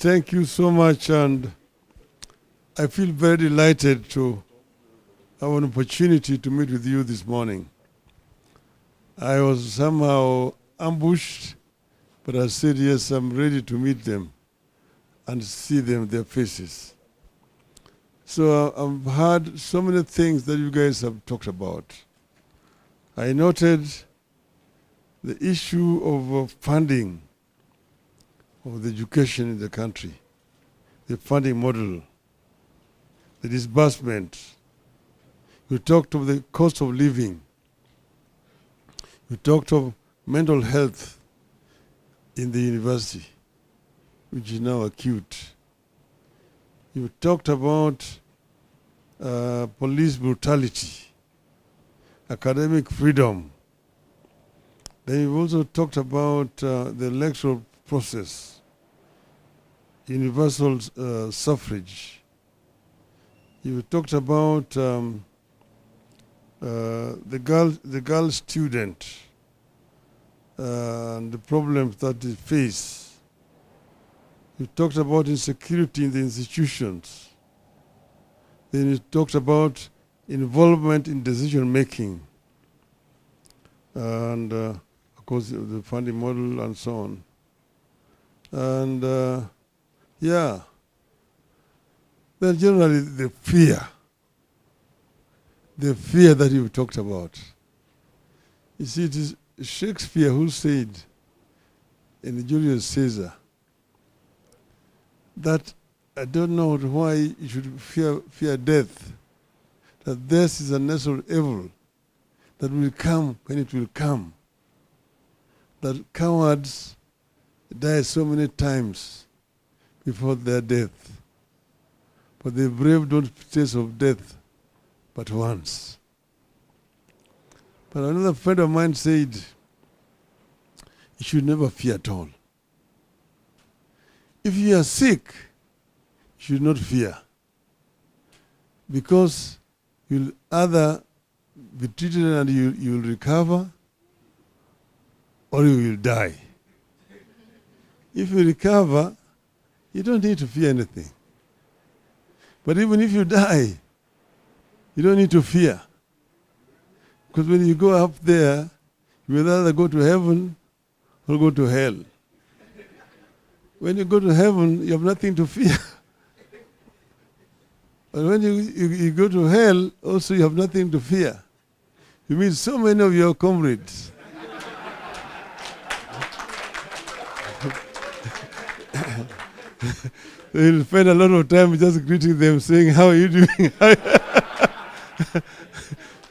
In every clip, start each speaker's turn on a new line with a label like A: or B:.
A: Thank you so much, and I feel very delighted to have an opportunity to meet with you this morning. I was somehow ambushed, but I said, yes, I'm ready to meet them and see them, their faces. So I've heard so many things that you guys have talked about. I noted the issue of funding of the education in the country, the funding model, the disbursement. You talked of the cost of living. You talked of mental health in the university, which is now acute. You talked about police brutality, academic freedom. Then you also talked about the electoral process, universal suffrage. You talked about the girl student and the problems that they face. You talked about insecurity in the institutions. Then you talked about involvement in decision making, and of course the funding model and so on. And then generally the fear that you talked about. You see, it is Shakespeare who said in Julius Caesar that I don't know why you should fear death, that death is a natural evil that will come when it will come, that cowards die so many times before their death, but the brave don't taste of death but once. But another friend of mine said, you should never fear at all. If you are sick, you should not fear, because you'll either be treated and you'll recover, or you will die. If you recover, you don't need to fear anything. But even if you die, you don't need to fear. Because when you go up there, you will either go to heaven or go to hell. When you go to heaven, you have nothing to fear. But when you go to hell, also you have nothing to fear. You meet so many of your comrades. You'll spend a lot of time just greeting them, saying, how are you doing?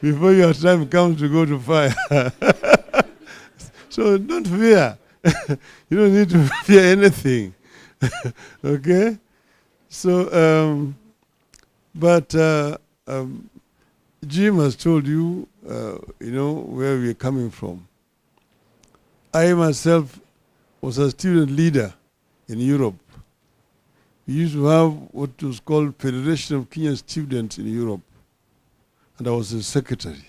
A: Before your time comes to go to fire. So don't fear. You don't need to fear anything. Okay? So, Jim has told you, where we are coming from. I myself was a student leader in Europe. We used to have what was called Federation of Kenyan Students in Europe. And I was the Secretary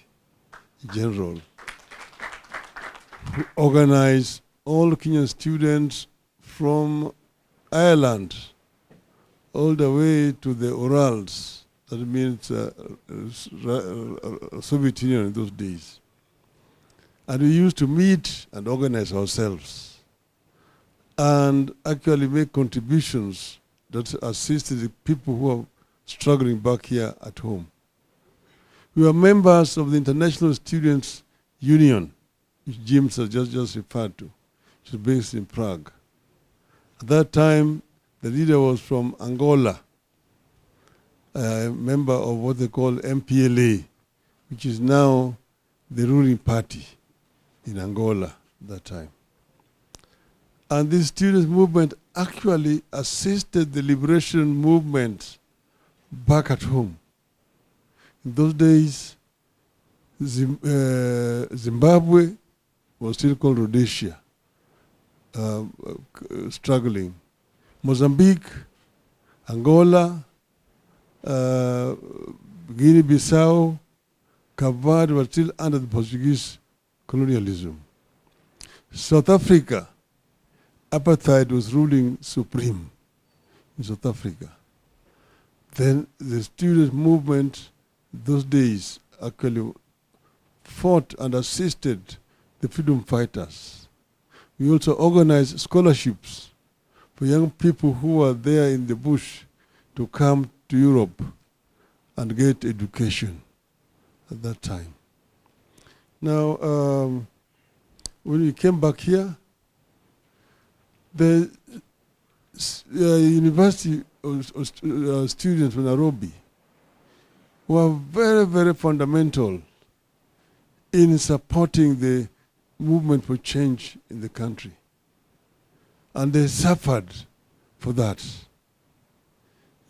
A: General who organized all Kenyan students from Ireland all the way to the Urals. That means Soviet Union in those days. And we used to meet and organize ourselves and actually make contributions that assisted the people who are struggling back here at home. We were members of the International Students' Union, which Jim has just referred to, which is based in Prague. At that time, the leader was from Angola, a member of what they call MPLA, which is now the ruling party in Angola at that time. And this students' movement actually assisted the liberation movement back at home. In those days, Zimbabwe was still called Rhodesia, struggling. Mozambique, Angola, Guinea-Bissau, Cape Verde were still under the Portuguese colonialism. South Africa, apartheid was ruling supreme. in South Africa. Then the student movement those days actually fought and assisted the freedom fighters. We also organized scholarships for young people who were there in the bush to come to Europe and get education at that time. Now, when we came back here, the university students from Nairobi were very, very fundamental in supporting the movement for change in the country. And they suffered for that.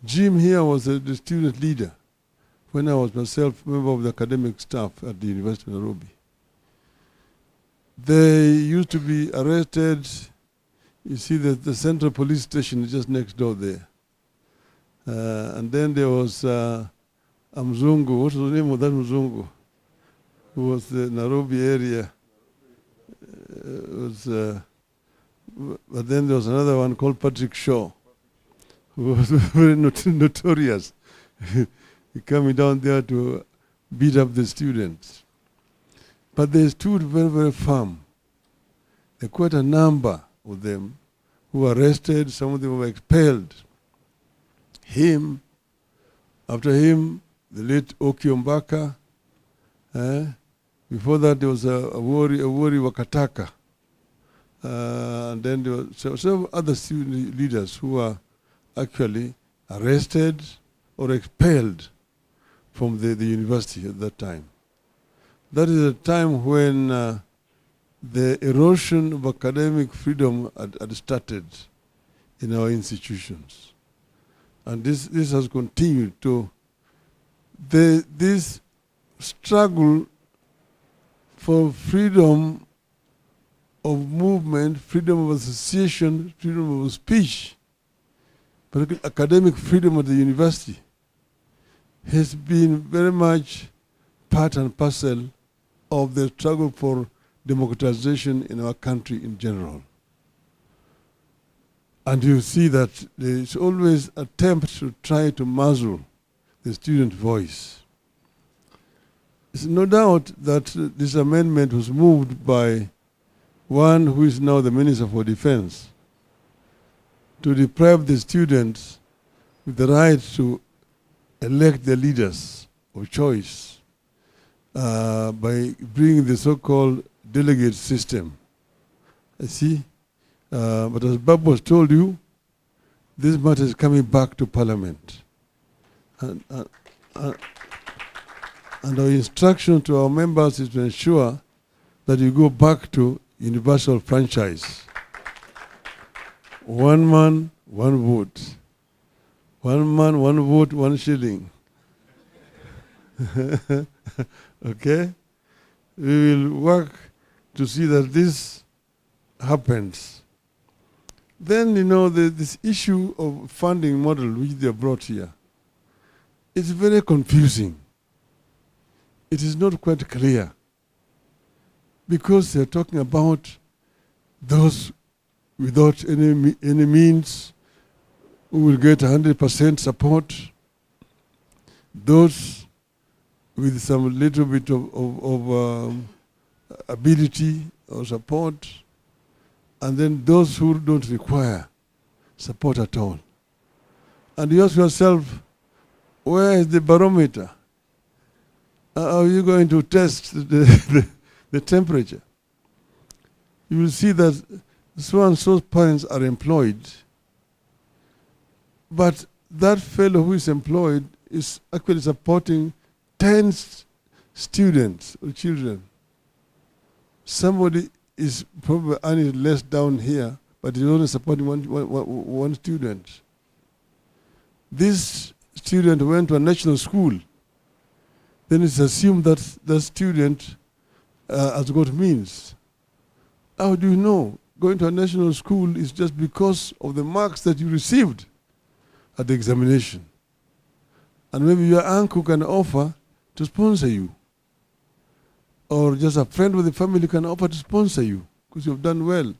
A: Jim here was the student leader when I was myself member of the academic staff at the University of Nairobi. They used to be arrested. You see that the central police station is just next door there. And then there was a Mzungu. What was the name of that Mzungu? Who was the Nairobi area. But then there was another one called Patrick Shaw, who was very notorious. Coming down there to beat up the students. But they stood very, very firm. There were quite a number of them who were arrested, some of them were expelled. After him, the late Oki Ombaka. Before that, there was a Wori Wakataka. And then there were several other student leaders who were actually arrested or expelled from the university at that time. That is a time when the erosion of academic freedom had started in our institutions. And this has continued to, this struggle for freedom of movement, freedom of association, freedom of speech, particularly academic freedom at the university, has been very much part and parcel of the struggle for democratization in our country in general. And you see that there is always an attempt to try to muzzle the student voice. There's no doubt that this amendment was moved by one who is now the Minister for Defense to deprive the students with the right to elect their leaders of choice by bringing the so-called delegate system. I see. But as Babu has told you, this matter is coming back to Parliament. And our instruction to our members is to ensure that you go back to universal franchise. One man, one vote. One man, one vote, 1 shilling. Okay? We will work to see that this happens. Then, this issue of funding model which they brought here, it's very confusing. It is not quite clear because they're talking about those without any means who will get 100% support, those with some little bit of ability or support, and then those who don't require support at all. And you ask yourself, where is the barometer? How are you going to test the temperature? You will see that so and so parents are employed, but that fellow who is employed is actually supporting 10 students or children. Somebody is probably earning less down here, but is only supporting one student. This student went to a national school. Then it's assumed that the student has got means. How do you know? Going to a national school is just because of the marks that you received at the examination. And maybe your uncle can offer to sponsor you. Or just a friend with the family can offer to sponsor you because you've done well.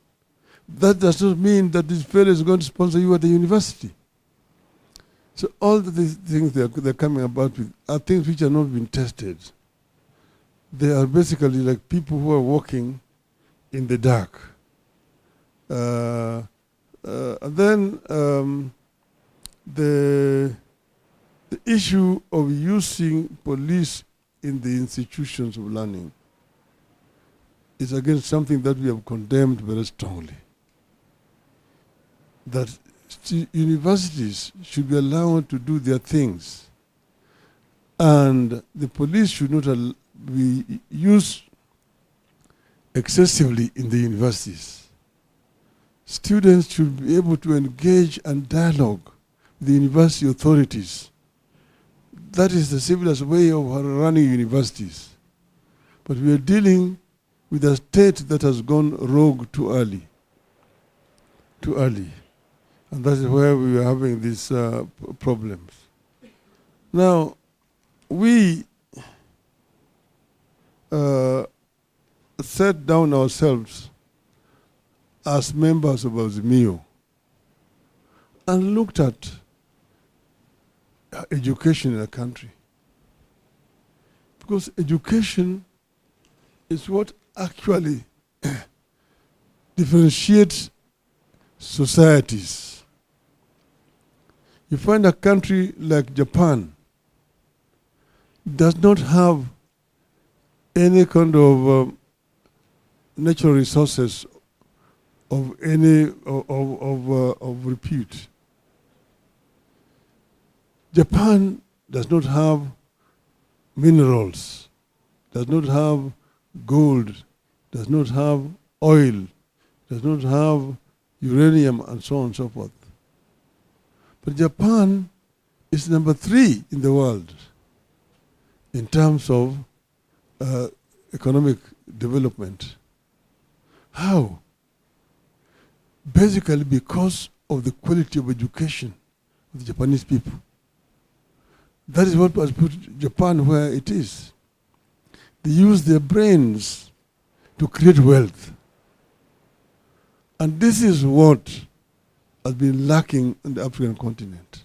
A: That does not mean that this fellow is going to sponsor you at the university. So all these things they're coming about with are things which are not been tested. They are basically like people who are walking in the dark. And then the issue of using police in the institutions of learning is again something that we have condemned very strongly. That universities should be allowed to do their things, and the police should not be used excessively in the universities. Students should be able to engage and dialogue with the university authorities. That is the civilized way of running universities. But we are dealing with a state that has gone rogue too early. Too early. And that is where we are having these problems. Now, we set down ourselves as members of Azimio and looked at education in a country. Because education is what actually differentiates societies. You find a country like Japan does not have any kind of natural resources of any of repute. Japan does not have minerals, does not have gold, does not have oil, does not have uranium, and so on and so forth. But Japan is number 3 in the world in terms of economic development. How? Basically because of the quality of education of the Japanese people. That is what has put Japan where it is. They use their brains to create wealth. And this is what has been lacking on the African continent.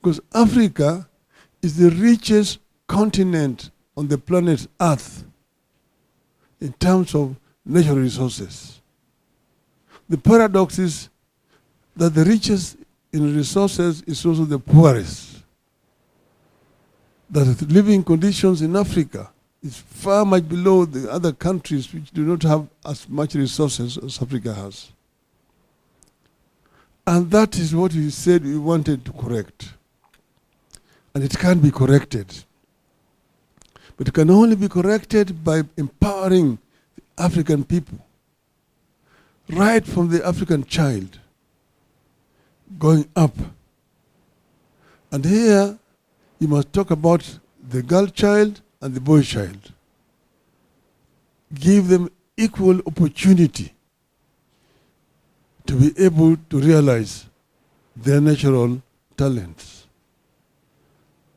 A: Because Africa is the richest continent on the planet Earth in terms of natural resources. The paradox is that the richest in resources is also the poorest. That the living conditions in Africa is far much below the other countries which do not have as much resources as Africa has. And that is what we said we wanted to correct. And it can be corrected. But it can only be corrected by empowering the African people. Right from the African child going up. And here you must talk about the girl child and the boy child. Give them equal opportunity to be able to realize their natural talents.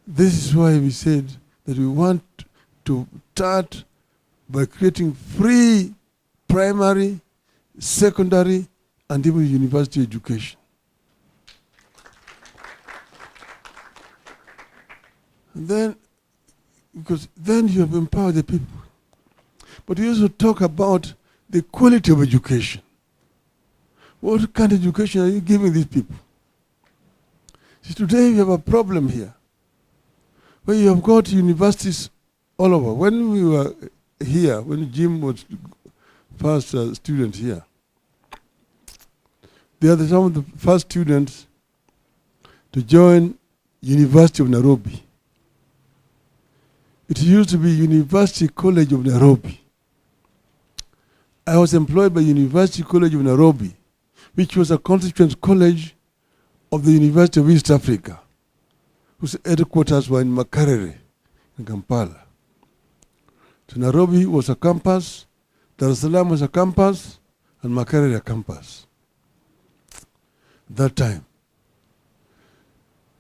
A: This is why we said that we want to start by creating free primary, secondary, and even university education. And then, because then you have empowered the people. But you also talk about the quality of education. What kind of education are you giving these people? See, today we have a problem here, where you have got universities all over. When we were here, when Jim was first student here, they are some of the first students to join University of Nairobi. It used to be University College of Nairobi. I was employed by University College of Nairobi, which was a constituent college of the University of East Africa, whose headquarters were in Makerere, in Kampala. So Nairobi was a campus, Dar es Salaam was a campus, and Makerere a campus. That time.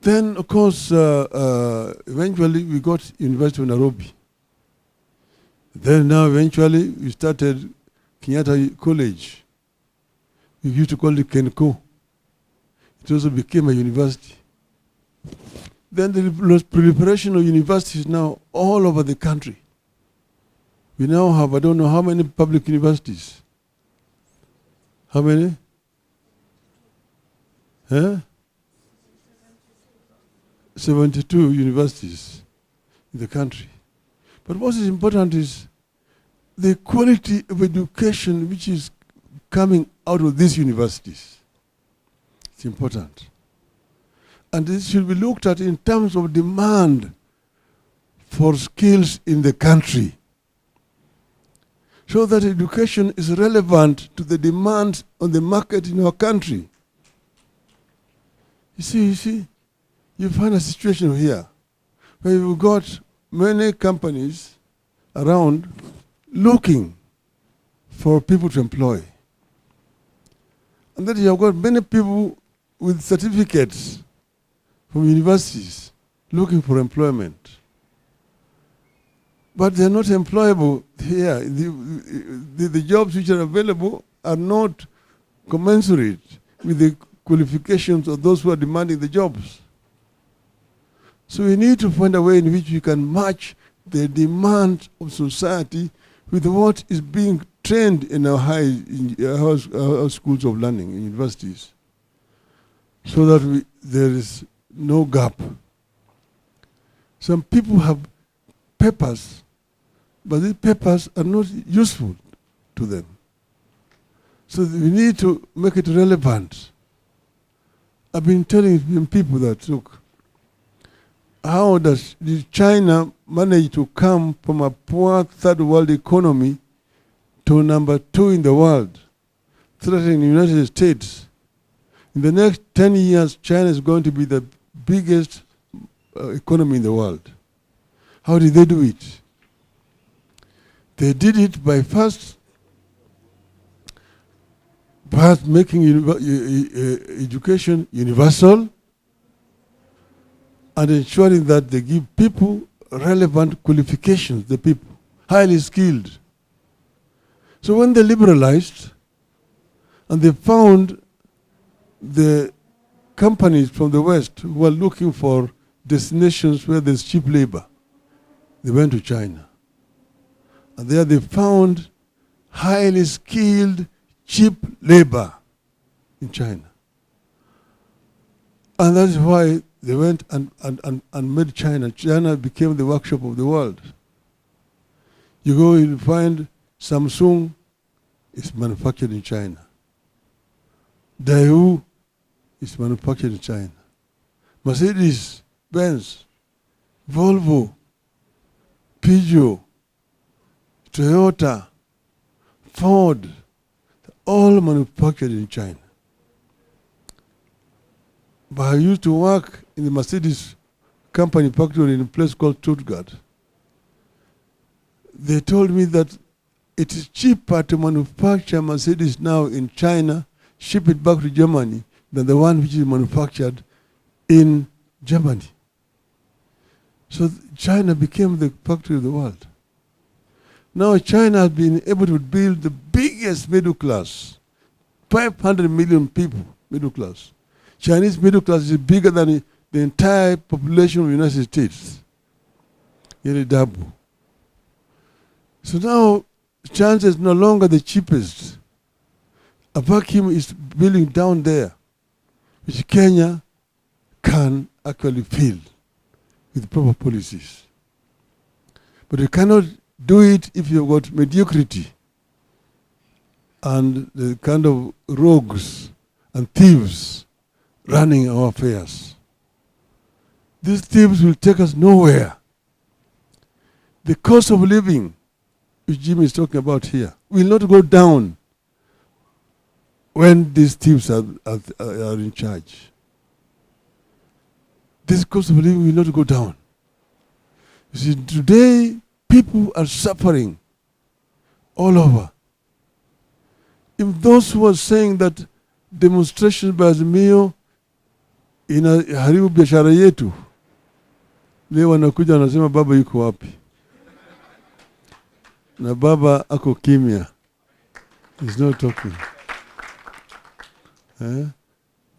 A: Then, of course, eventually we got University of Nairobi. Then now eventually we started Kenyatta College. We used to call it Kenco. It it also became a university. Then the proliferation of universities now all over the country. We now have, I don't know how many public universities. How many? Huh? 72 universities in the country. But what is important is the quality of education which is coming out of these universities. It's important. And this should be looked at in terms of demand for skills in the country, so that education is relevant to the demands on the market in our country. You see, you find a situation here where you've got many companies around looking for people to employ. And then you have got many people with certificates from universities looking for employment. But they're not employable here. The jobs which are available are not commensurate with the qualifications of those who are demanding the jobs. So we need to find a way in which we can match the demand of society with what is being trained in our our schools of learning, in universities, so that there is no gap. Some people have papers, but these papers are not useful to them. So we need to make it relevant. I've been telling people that, look, how did China manage to come from a poor third world economy to number 2 in the world, threatening the United States? In the next 10 years, China is going to be the biggest economy in the world. How did they do it? They did it by first making education universal and ensuring that they give people relevant qualifications, the people, highly skilled. So when they liberalized and they found the companies from the West who were looking for destinations where there's cheap labor, they went to China. And there they found highly skilled, cheap labor in China. And that's why they went and made China. China became the workshop of the world. You go, you'll find Samsung is manufactured in China. Daewoo is manufactured in China. Mercedes, Benz, Volvo, Peugeot, Toyota, Ford, all manufactured in China. But I used to work in the Mercedes company factory in a place called Stuttgart. They told me that it is cheaper to manufacture Mercedes now in China, ship it back to Germany, than the one which is manufactured in Germany. So China became the factory of the world. Now China has been able to build the biggest middle class, 500 million people, middle class. Chinese middle class is bigger than the entire population of the United States. Nearly double. So now China is no longer the cheapest. A vacuum is building down there, which Kenya can actually fill with proper policies. But you cannot do it if you've got mediocrity and the kind of rogues and thieves running our affairs. These thieves will take us nowhere. The cost of living, which Jim is talking about here, will not go down when these thieves are in charge. This cost of living will not go down. You see, today, people are suffering all over. If those who are saying that demonstrations by Azimio inaharibu biashara yetu, leo wanakuja wanasema baba yuko wapi? Na baba ako kimya. He's not talking.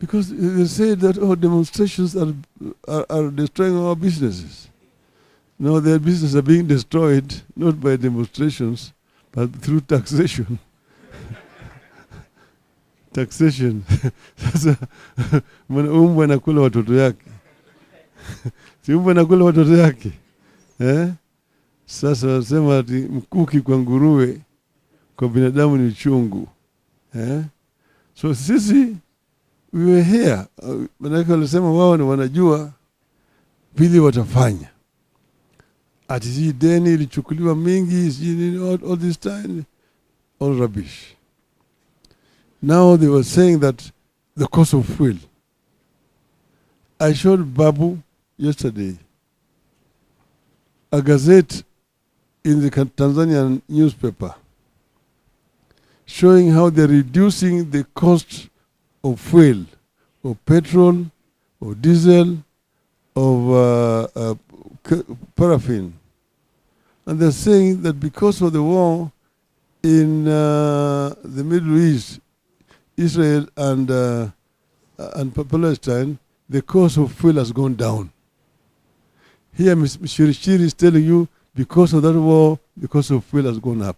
A: Because they say that, oh, demonstrations are destroying our businesses. No, their businesses are being destroyed not by demonstrations, but through taxation. Taxation. Sasa umbwa anakula watoto yake. Si umbwa anakula watoto yake. Sasa wasema ati mkuki kwa nguruwe, kwa binadamu ni chungu. So sisi, we were here. Manake walisema wao ni wanajua vile watafanya. Ati hii deni ilichukuliwa mingi, all this time, all rubbish. Now they were saying that the cost of fuel. I showed Babu yesterday a gazette in the Tanzanian newspaper showing how they're reducing the cost of fuel, of petrol, of diesel, of paraffin. And they're saying that because of the war in the Middle East, Israel and Palestine, the cost of fuel has gone down. Here, Shirishiri is telling you, because of that war, the cost of fuel has gone up.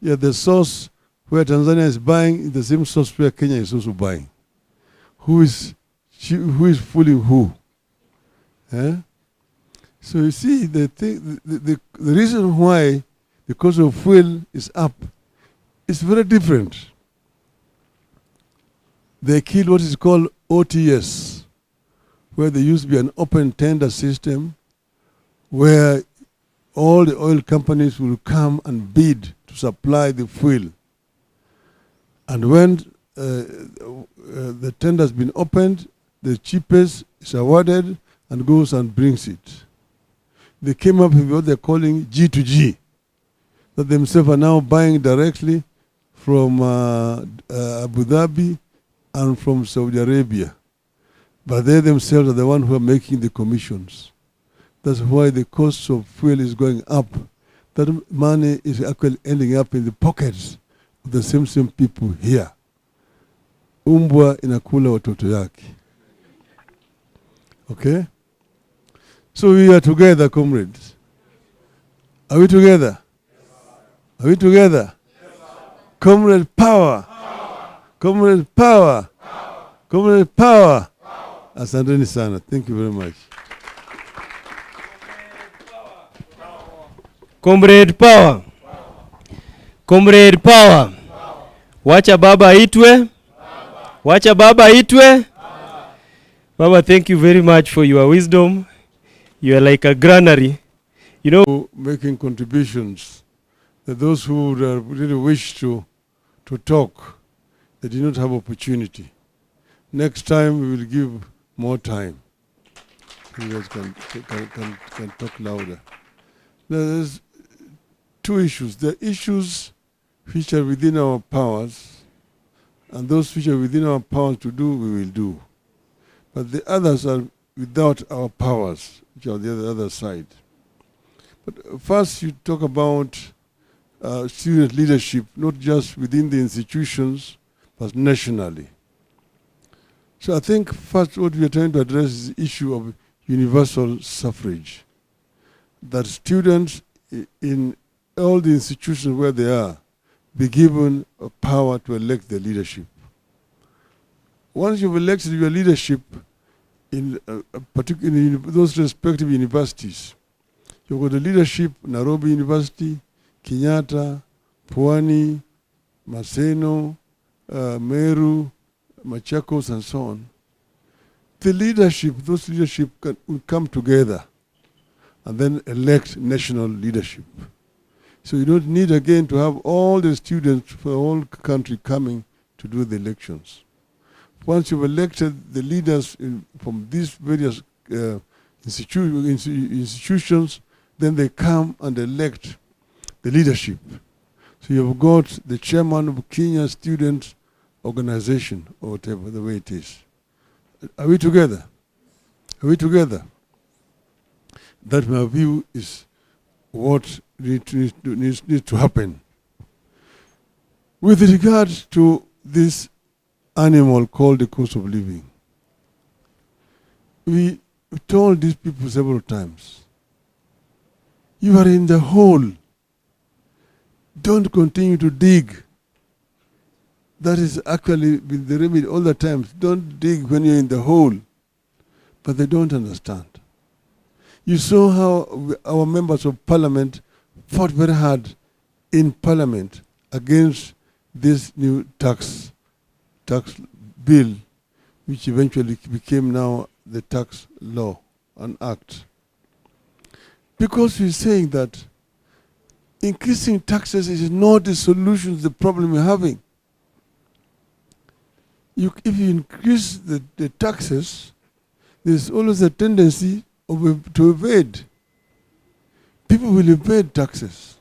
A: Yet the source where Tanzania is buying is the same source where Kenya is also buying. Who is fooling who? So you see, the reason why the cost of fuel is up is very different. They killed what is called OTS, where there used to be an open tender system where all the oil companies will come and bid to supply the fuel. And when the tender has been opened, the cheapest is awarded and goes and brings it. They came up with what they're calling G2G, that themselves are now buying directly from Abu Dhabi and from Saudi Arabia. But they themselves are the ones who are making the commissions. That's why the cost of fuel is going up. That money is actually ending up in the pockets of the same people here. Umbwa inakula watoto yake. Okay? So we are together, comrades. Are we together? Are we together? Comrade power. Comrade power. Comrade power. Asanteni sana. Thank you very much.
B: Comrade power. Comrade power. Wacha baba itwe. Wacha baba itwe. Baba, thank you very much for your wisdom. You are like a granary. You know,
A: making contributions. That those who really wish to talk, they did not have opportunity. Next time we will give more time. You guys can talk louder. There's two issues. The issues which are within our powers, and those which are within our powers to do, we will do. But the others are without our powers, which are the other side. But first you talk about student leadership, not just within the institutions, but nationally. So I think first what we are trying to address is the issue of universal suffrage. That students in all the institutions where they are be given a power to elect their leadership. Once you've elected your leadership in particularly those respective universities, you've got the leadership, Nairobi University, Kenyatta, Pwani, Maseno, Meru, Machakos, and so on. The leadership, those leadership will come together and then elect national leadership. So you don't need again to have all the students for the whole country coming to do the elections. Once you've elected the leaders from these various institutions, then they come and elect the leadership. So you've got the chairman of Kenya Student Organization, or whatever the way it is. Are we together? Are we together? That, my view, is what needs to happen. With regard to this animal called the cost of living. We told these people several times, you are in the hole. Don't continue to dig. That is actually been the remedy all the time. Don't dig when you're in the hole. But they don't understand. You saw how our members of parliament fought very hard in parliament against this new tax bill, which eventually became now the tax law and act. Because we're saying that increasing taxes is not the solution to the problem we're having. If you increase the taxes, there's always a tendency to evade. People will evade taxes.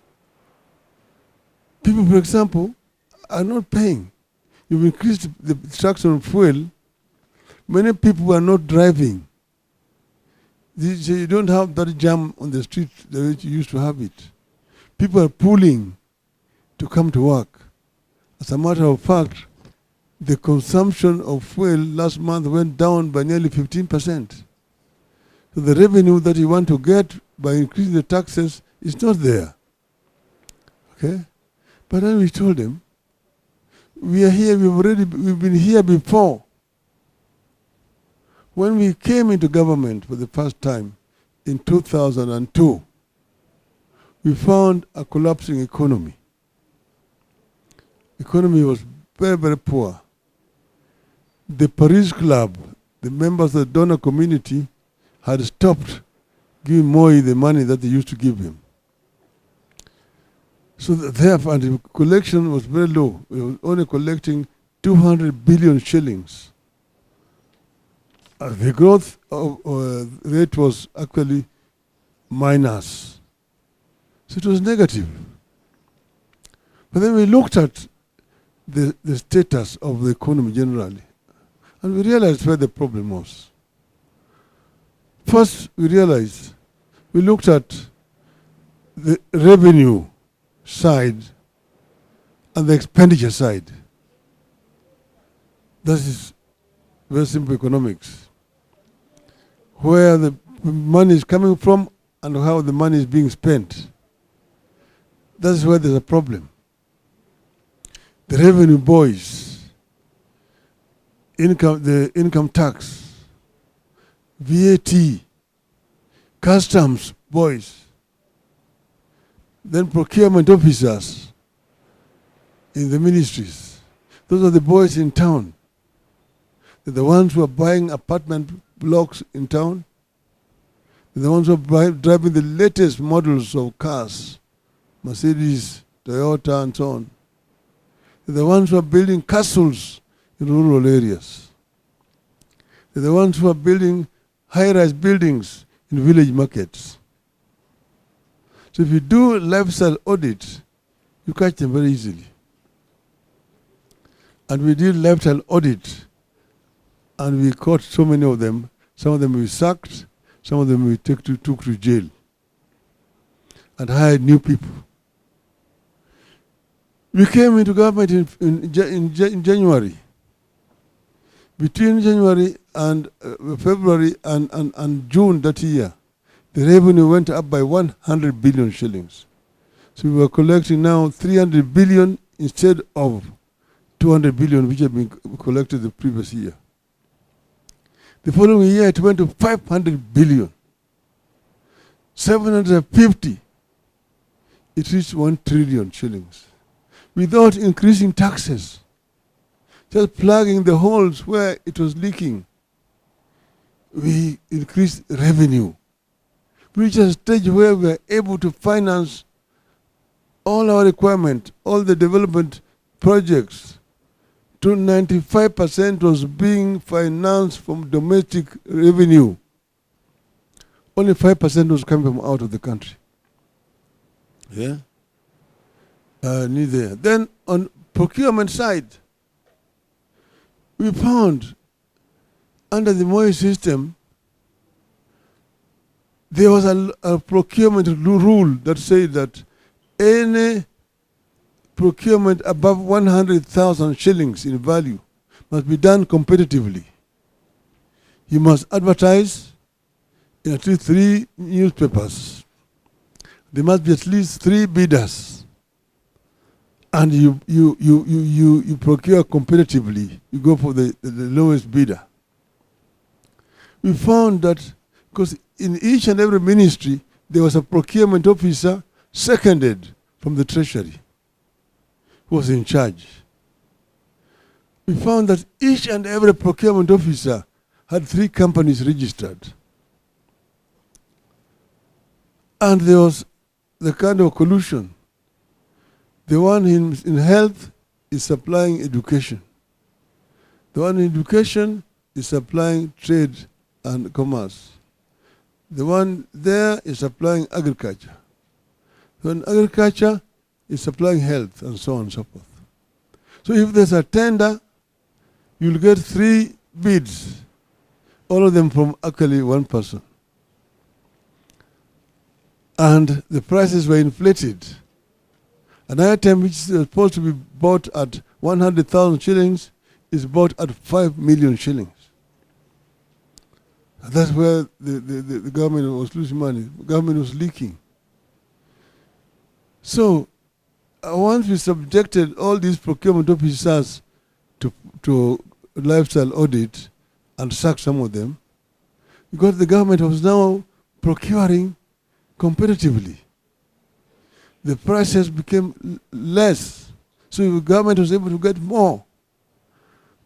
A: People, for example, are not paying. You've increased the tax on fuel. Many people are not driving. You don't have that jam on the street the way you used to have it. People are pulling to come to work. As a matter of fact, the consumption of fuel last month went down by nearly 15%. So the revenue that you want to get by increasing the taxes is not there. Okay? But then we told them, we are here, we've been here before. When we came into government for the first time in 2002, we found a collapsing economy. Economy was very, very poor. The Paris Club, the members of the donor community, had stopped giving Moi the money that they used to give him. So therefore, the collection was very low. We were only collecting 200 billion shillings. The growth rate was actually minus. So it was negative. But then we looked at the status of the economy generally, and we realized where the problem was. First, we looked at the revenue side and the expenditure side. That is very simple economics. Where the money is coming from and how the money is being spent. That's where there's a problem. The revenue boys, the income tax, VAT, customs boys, then procurement officers in the ministries. Those are the boys in town. They're the ones who are buying apartment blocks in town. They're the ones who are driving the latest models of cars, Mercedes, Toyota, and so on. They're the ones who are building castles in rural areas. They're the ones who are building high-rise buildings in village markets. So if you do lifestyle audit, you catch them very easily. And we did lifestyle audit, and we caught so many of them. Some of them we sacked, some of them we took to jail, and hired new people. We came into government in January. Between January and February and June that year, the revenue went up by 100 billion shillings. So we were collecting now 300 billion instead of 200 billion which had been collected the previous year. The following year it went to 500 billion. 750, it reached 1 trillion shillings. Without increasing taxes, just plugging the holes where it was leaking, we increased revenue. We reached a stage where we were able to finance all our requirements, all the development projects. To 95% was being financed from domestic revenue. Only 5% was coming from out of the country. Yeah? Neither. Then on procurement side, we found under the Moi system, there was a procurement rule that said that any procurement above 100,000 shillings in value must be done competitively. You must advertise in at least 3 newspapers. There must be at least 3 bidders. And you procure competitively. You go for the lowest bidder. We found that because in each and every ministry, there was a procurement officer seconded from the treasury who was in charge. We found that each and every procurement officer had 3 companies registered. And there was the kind of collusion. The one in health is supplying education. The one in education is supplying trade and commerce. The one there is supplying agriculture. The one in agriculture is supplying health, and so on and so forth. So if there's a tender, you'll get 3 bids, all of them from actually one person. And the prices were inflated. An item which is supposed to be bought at 100,000 shillings is bought at 5 million shillings. And that's where the government was losing money. The government was leaking. So once we subjected all these procurement officers to lifestyle audit and sacked some of them, because the government was now procuring competitively. The prices became less, so the government was able to get more.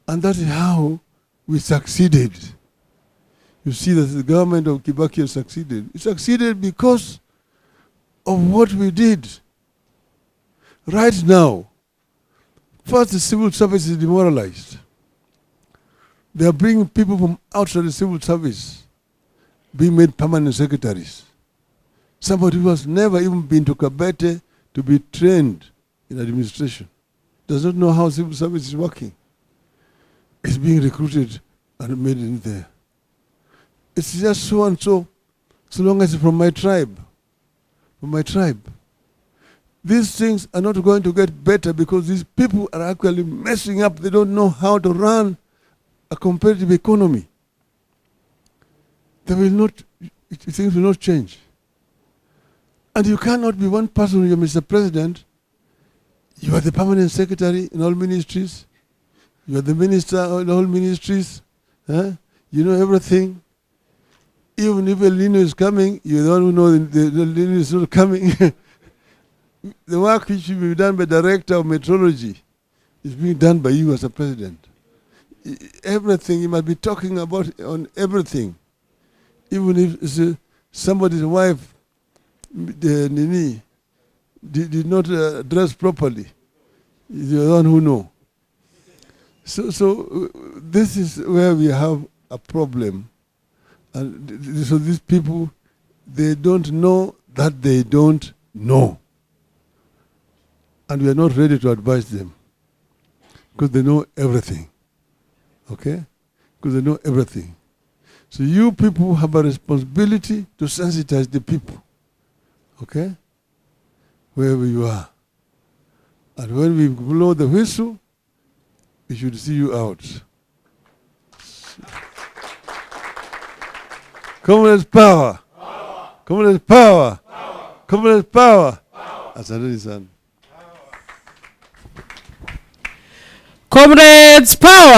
A: And that is how we succeeded. You see that the government of Kibaki succeeded. It succeeded because of what we did. Right now, first the civil service is demoralized. They are bringing people from outside the civil service, being made permanent secretaries. Somebody who has never even been to Kabete to be trained in administration, does not know how civil service is working, is being recruited and made in there. It's just so and so, so long as it's from my tribe. From my tribe. These things are not going to get better because these people are actually messing up. They don't know how to run a competitive economy. They will not, things will not change. And you cannot be one person, you're Mr. President. You are the permanent secretary in all ministries. You are the minister in all ministries. You know everything. Even if El Nino is coming, you're the one who knows the El Nino is not coming. The work which should be done by the director of meteorology is being done by you as a president. Everything, you must be talking about on everything. Even if it's somebody's wife did not dress properly, you're the one who know. So this is where we have a problem. And so these people, they don't know that they don't know. And we are not ready to advise them because they know everything. Okay? Because they know everything. So you people have a responsibility to sensitize the people. Okay? Wherever you are. And when we blow the whistle, we should see you out. Communist power. Communist power. Communist power. Asanteni sana.
B: Comrades, power!